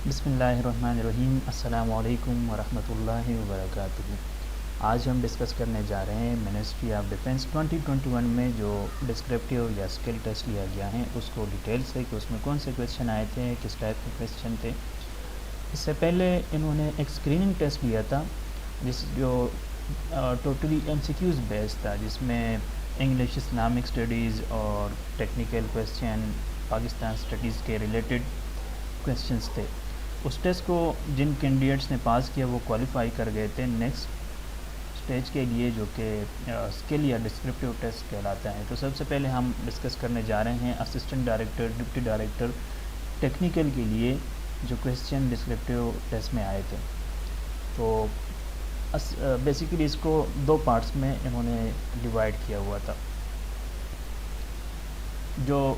بسم اللہ الرحمن الرحیم۔ السلام علیکم ورحمۃ اللہ وبرکاتہ۔ آج ہم ڈسکس کرنے جا رہے ہیں منسٹری آف ڈیفنس 2021 میں جو ڈسکرپٹیو یا اسکل ٹیسٹ لیا گیا ہے اس کو ڈیٹیل سے کہ اس میں کون سے کویشچن آئے تھے، کس ٹائپ کے کویشچن تھے۔ اس سے پہلے انہوں نے ایک اسکریننگ ٹیسٹ لیا تھا جو ٹوٹلی ایم سی کیوز بیس تھا، جس میں انگلش، اسلامک اسٹڈیز اور ٹیکنیکل کویشچن، پاکستان اسٹڈیز کے ریلیٹڈ کویشچنس تھے۔ اس ٹیسٹ کو جن کینڈیڈیٹس نے پاس کیا وہ کوالیفائی کر گئے تھے نیکسٹ اسٹیج کے لیے، جو کہ اسکل یا ڈسکرپٹیو ٹیسٹ کہلاتا ہے۔ تو سب سے پہلے ہم ڈسکس کرنے جا رہے ہیں assistant director, deputy director technical کے لیے جو کویشچن ڈسکرپٹیو ٹیسٹ میں آئے تھے۔ تو بیسیکلی اس کو دو پارٹس میں انہوں نے ڈیوائڈ کیا ہوا تھا۔ جو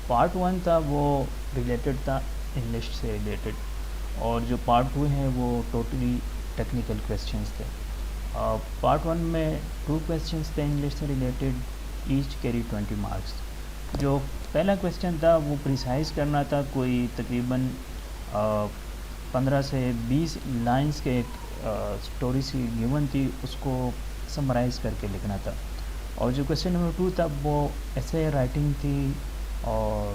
پارٹ 1 تھا وہ ریلیٹڈ تھا انگلش سے ریلیٹڈ، اور جو پارٹ 2 ہیں وہ ٹوٹلی ٹیکنیکل کویشچنس تھے۔ پارٹ 1 میں 2 کویشچنس تھے انگلش سے ریلیٹڈ، ایچ کیری 20 مارکس۔ جو پہلا کویشچن تھا وہ پریسائز کرنا تھا، کوئی تقریباً 15 سے 20 لائنز کے ایک اسٹوری سی گیون تھی، اس کو سمرائز کر کے لکھنا تھا۔ اور جو کویشچن نمبر 2 تھا وہ ایسے رائٹنگ تھی، اور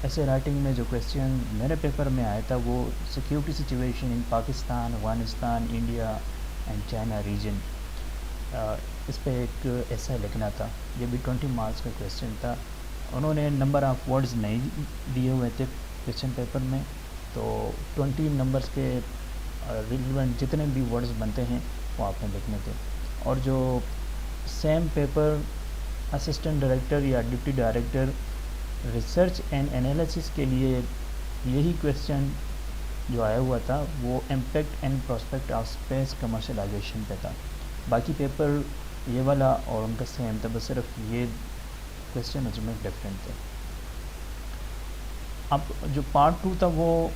ایسے رائٹنگ میں جو کویشچن میرے پیپر میں آیا تھا وہ security situation in Pakistan, Afghanistan, India and China region, اس پہ ایک ایسا لکھنا تھا۔ یہ بھی 20 مارکس کا کویشچن تھا۔ انہوں نے نمبر آف ورڈز نہیں دیے ہوئے تھے کویشچن پیپر میں، تو 20 نمبرز کے ریلیونٹ جتنے بھی ورڈز بنتے ہیں وہ آپ نے لکھنے تھے۔ اور جو سیم پیپر اسسٹنٹ ڈائریکٹر یا deputy director research and analysis کے لیے یہی کویشچن جو آیا ہوا تھا وہ impact and prospect of space commercialization پہ تھا۔ باقی پیپر یہ والا اور ان کا سیم تھا، بس صرف یہ کویشچن اس میں ڈفرینٹ تھے۔ اب جو پارٹ 2 تھا وہ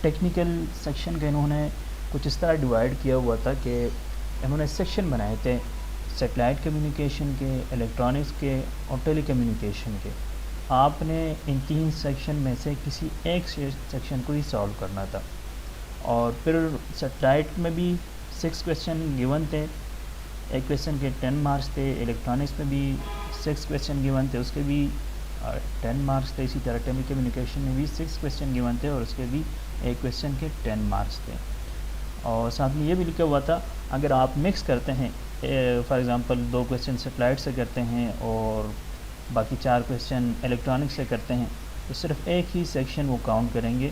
ٹیکنیکل سیکشن کا انہوں نے کچھ اس طرح ڈیوائڈ کیا ہوا تھا کہ انہوں نے سیکشن بنائے تھے سیٹلائٹ کمیونیکیشن کے، الیکٹرانکس کے اور ٹیلی کمیونیکیشن کے۔ آپ نے ان 3 سیکشن میں سے کسی ایک سیکشن کو ہی سالو کرنا تھا۔ اور پھر سیٹلائٹ میں بھی 6 کویشچن گیون تھے، ایک کویشچن کے 10 مارکس تھے۔ الیکٹرانکس میں بھی 6 کویشچن گیون تھے، اس کے بھی 10 مارکس تھے۔ اسی طرح ٹیلی کمیونیکیشن میں بھی 6 کویشچن گیون تھے، اور اس کے بھی ایک کویشچن کے 10 مارکس تھے۔ اور ساتھ میں یہ بھی لکھا ہوا تھا اگر آپ مکس کرتے ہیں، فار ایگزامپل 2 کویشچن سیٹلائٹ سے کرتے ہیں اور باقی 4 کویشچن الیکٹرانکس سے کرتے ہیں، تو صرف ایک ہی سیکشن وہ کاؤنٹ کریں گے۔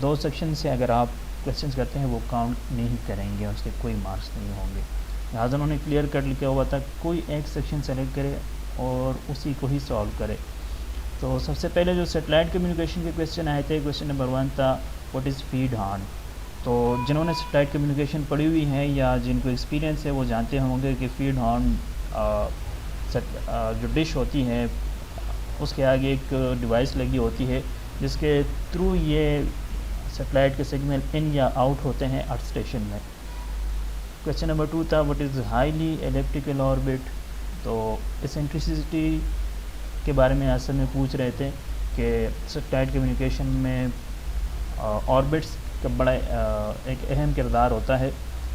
2 سیکشن سے اگر آپ کویشچنس کرتے ہیں وہ کاؤنٹ نہیں کریں گے، اس کے کوئی مارکس نہیں ہوں گے۔ لہٰذا انہوں نے کلیئر کٹ لکھا ہوا تھا کوئی ایک سیکشن سلیکٹ کرے اور اسی کو ہی سالو کرے۔ تو سب سے پہلے جو سیٹلائٹ کمیونیکیشن کے کویشچن آئے تھے، کویشچن نمبر 1 تھا واٹ از فیڈ ہارن۔ تو جنہوں نے سیٹلائٹ کمیونیکیشن پڑھی ہوئی ہے یا جن کو ایکسپیرینس ہے وہ جانتے ہوں گے کہ فیڈ ہارن جو ڈش ہوتی ہے اس کے آگے ایک ڈیوائس لگی ہوتی ہے جس کے تھرو یہ سیٹلائٹ کے سگنل ان یا آؤٹ ہوتے ہیں ارتھ اسٹیشن میں۔ کویشچن نمبر 2 تھا what is highly elliptical orbit. تو اسینٹریسٹی کے بارے میں اصل میں پوچھ رہے تھے کہ سیٹلائٹ کمیونیکیشن میں آربٹس کا بڑا ایک اہم کردار ہوتا ہے،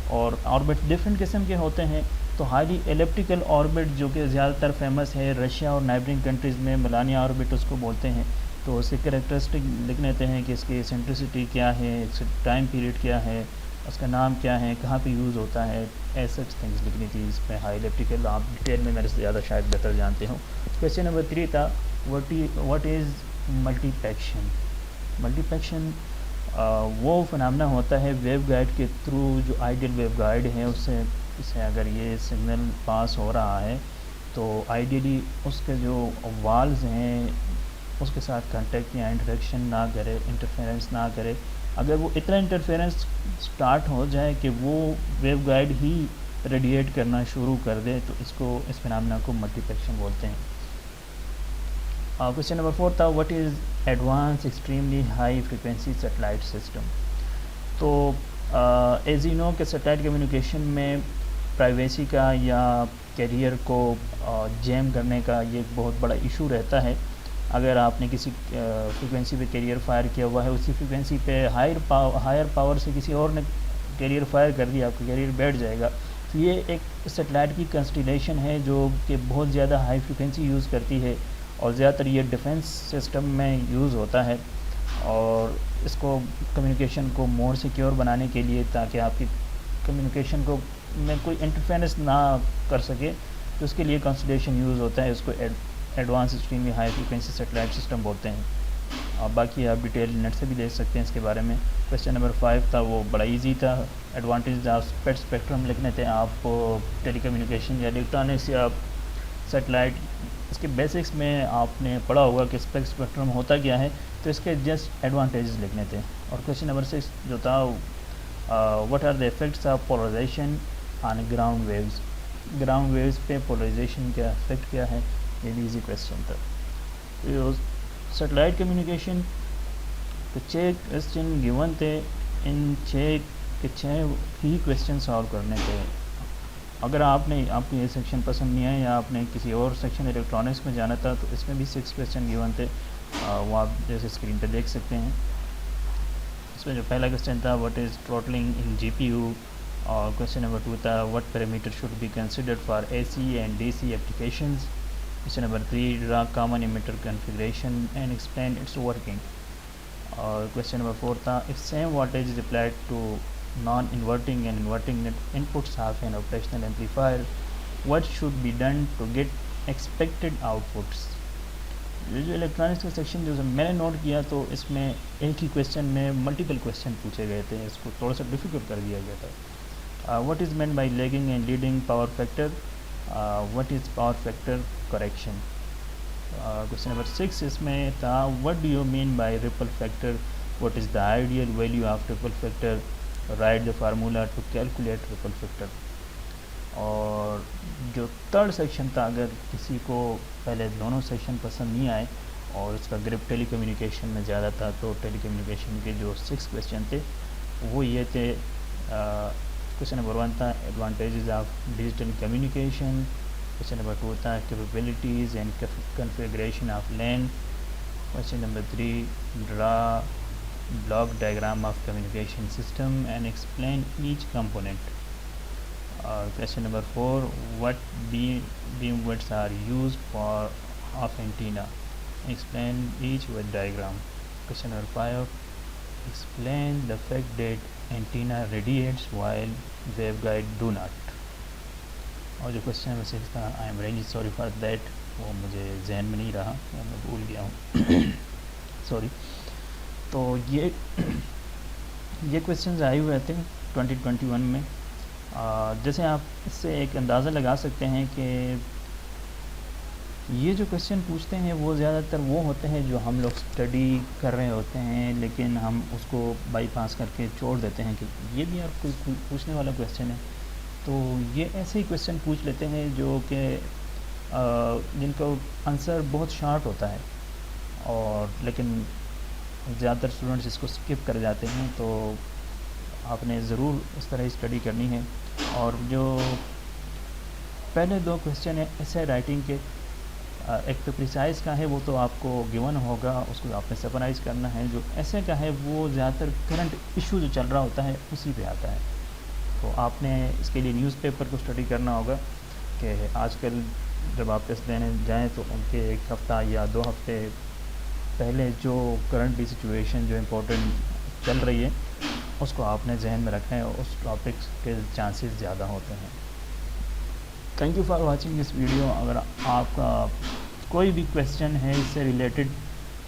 اور آربٹ ڈفرینٹ قسم کے ہوتے ہیں۔ تو ہائیلی ایلیپٹیکل آربٹ جو کہ زیادہ تر فیمس ہے رشیا اور نائبرنگ کنٹریز میں، ملانیا آربٹ اس کو بولتے ہیں۔ تو اس کے کریکٹرسٹک لکھ لیتے ہیں کہ اس کی سینٹریسٹی کیا ہے، اس کا ٹائم پیریڈ کیا ہے، اس کا نام کیا ہے، کہاں پہ یوز ہوتا ہے، ایسے تھنگس لکھنی تھی اس میں۔ ہائی ایلیپٹیکل آپ ڈیٹیل میں میرے سے زیادہ شاید بہتر جانتے ہوں۔ کویشچن نمبر 3 تھا واٹ از ملٹی پیکشن۔ ملٹی پیکشن وہ فنامنا ہوتا ہے ویو گائیڈ کے تھرو، جو آئیڈیل ویو گائیڈ ہے اسے اگر یہ سگنل پاس ہو رہا ہے تو آئیڈیلی اس کے جو والز ہیں اس کے ساتھ کانٹیکٹ یا انٹریکشن نہ کرے، انٹرفیرنس نہ کرے۔ اگر وہ اتنا انٹرفیرنس سٹارٹ ہو جائے کہ وہ ویو گائیڈ ہی ریڈیٹ کرنا شروع کر دے تو اس فنامنا کو ملٹی پیکشن بولتے ہیں۔ کویشچن نمبر 4 تھا what is advance extremely high frequency satellite system. تو ایز یو نو کہ سیٹلائٹ کمیونیکیشن میں پرائیویسی کا یا کیریئر کو جیم کرنے کا یہ ایک بہت بڑا ایشو رہتا ہے۔ اگر آپ نے کسی فریکوینسی پہ کیریئر فائر کیا ہوا ہے، اسی فریکوینسی پہ ہائر پاور سے کسی اور نے کیریئر فائر کر دیا، آپ کا کیریئر بیٹھ جائے گا. تو یہ ایک سیٹلائٹ کی کنسٹیلیشن ہے جو کہ بہت زیادہ ہائی فریکوینسی یوز کرتی ہے، اور زیادہ تر یہ ڈیفنس سسٹم میں یوز ہوتا ہے، اور اس کو کمیونیکیشن کو مور سیکیور بنانے کے لیے، تاکہ آپ کی کمیونیکیشن کو میں کوئی انٹرفیرنس نہ کر سکے، تو اس کے لیے کنسٹیلیشن یوز ہوتا ہے. اس کو advance extremely high frequency satellite system بولتے ہیں. اور باقی آپ ڈیٹیل نیٹ سے بھی دیکھ سکتے ہیں اس کے بارے میں. کویسچن نمبر 5 تھا، وہ بڑا ایزی تھا. ایڈوانٹیج آف اسپیکٹرم لکھنے تھے آپ ٹیلی کمیونیکیشن یا الیکٹرانکس یا سیٹلائٹ. اس کے بیسکس میں آپ نے پڑھا ہوگا کہ اسپیکٹرم ہوتا کیا ہے، تو اس کے جسٹ ایڈوانٹیجز لکھنے تھے. اور کویسچن نمبر 6 جو تھا، what are the effects of polarization on ground waves. Ground waves پہ پولرائزیشن کا افیکٹ کیا ہے، یہ بھی ایزی کویسچن تھا. سیٹلائٹ کمیونیکیشن تو 6 کویسچن گیون تھے. ان 6 ہی کویسچن سالو کرنے تھے. اگر آپ کو یہ سیکشن پسند نہیں آیا یا آپ نے کسی اور سیکشن الیکٹرانکس میں جانا تھا، تو اس میں بھی 6 کویسچن گیون تھے، وہ آپ جیسے اسکرین پہ دیکھ سکتے ہیں. اس میں جو پہلا کویسچن تھا، what is throttling in G P U. اور کویسچن نمبر 2 تھا، what parameter should be considered for A C and D C applications. Question number 3، draw common emitter configuration and explain its working. اور question number 4 تھا، if same voltage is applied to non inverting and inverting inputs of an operational amplifier, what should be done to get expected outputs. یہ جو electronics کا section جو میں نے note کیا، تو اس میں ایک ہی کویسچن میں ملٹیپل کویسچن پوچھے گئے تھے. اس کو تھوڑا سا ڈیفیکلٹ کر دیا گیا تھا. what is meant by lagging and leading power factor. what is power factor correction. Question number 6 اس میں تھا، what do you mean by ripple factor. what is the ideal value of ripple factor. write the formula to calculate ripple factor. اور جو third section تھا، اگر کسی کو پہلے دونوں سیکشن پسند نہیں آئے اور اس کا گرپ ٹیلی کمیونیکیشن میں زیادہ تھا، تو ٹیلی کمیونیکیشن کے جو 6 کویسچن تھے وہ یہ تھے. کویسچن نمبر 1 تھا، advantages of digital communication. Question number 2 تھا، capabilities and configuration of LAN. Question number 3، draw block diagram of communication system and explain each component. Question number 4, what beam widths are used for of antenna. Explain each with diagram. Question number 5, explain the fact that antenna radiates while waveguide do not. اور جو question number 6 تھا، I am really sorry for that، وہ مجھے ذہن میں نہیں رہا، وہ میں بھول گیا ہوں سوری. تو یہ questions آئے ہوئے تھے 2021 میں. جیسے آپ اس سے ایک اندازہ لگا سکتے ہیں کہ یہ جو کویسچن پوچھتے ہیں وہ زیادہ تر وہ ہوتے ہیں جو ہم لوگ اسٹڈی کر رہے ہوتے ہیں، لیکن ہم اس کو بائی پاس کر کے چھوڑ دیتے ہیں کہ یہ بھی آپ کوئی پوچھنے والا کویسچن ہے. تو یہ ایسے ہی کویسچن پوچھ لیتے ہیں جو کہ جن کا آنسر بہت شارٹ ہوتا ہے، اور لیکن زیادہ تر اسٹوڈنٹس اس کو اسکپ کر جاتے ہیں. تو آپ نے ضرور اس طرح اسٹڈی کرنی ہے. اور جو پہلے 2 کویسچن ہیں ایسے رائٹنگ کے، ایک تو پریسائز کا ہے، وہ تو آپ کو گیون ہوگا، اس کو آپ نے سپرائز کرنا ہے. جو ایسے کا ہے وہ زیادہ تر کرنٹ ایشو جو چل رہا ہوتا ہے اسی پہ آتا ہے. تو آپ نے اس کے لیے نیوز پیپر کو اسٹڈی کرنا ہوگا کہ آج کل جب آپ ٹیسٹ دینے جائیں تو ان کے 1 ہفتہ یا 2 ہفتے پہلے جو کرنٹلی سچویشن جو امپورٹنٹ چل رہی ہے اس کو آپ نے ذہن میں رکھنا ہے، اور اس ٹاپکس کے چانسز زیادہ ہوتے ہیں. Thank you for watching this video. اگر آپ کا کوئی بھی کویسچن ہے اس سے ریلیٹڈ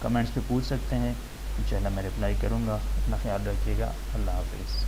کمنٹس پہ پوچھ سکتے ہیں، انشاءاللہ میں رپلائی کروں گا. اپنا خیال رکھیے گا. اللہ حافظ.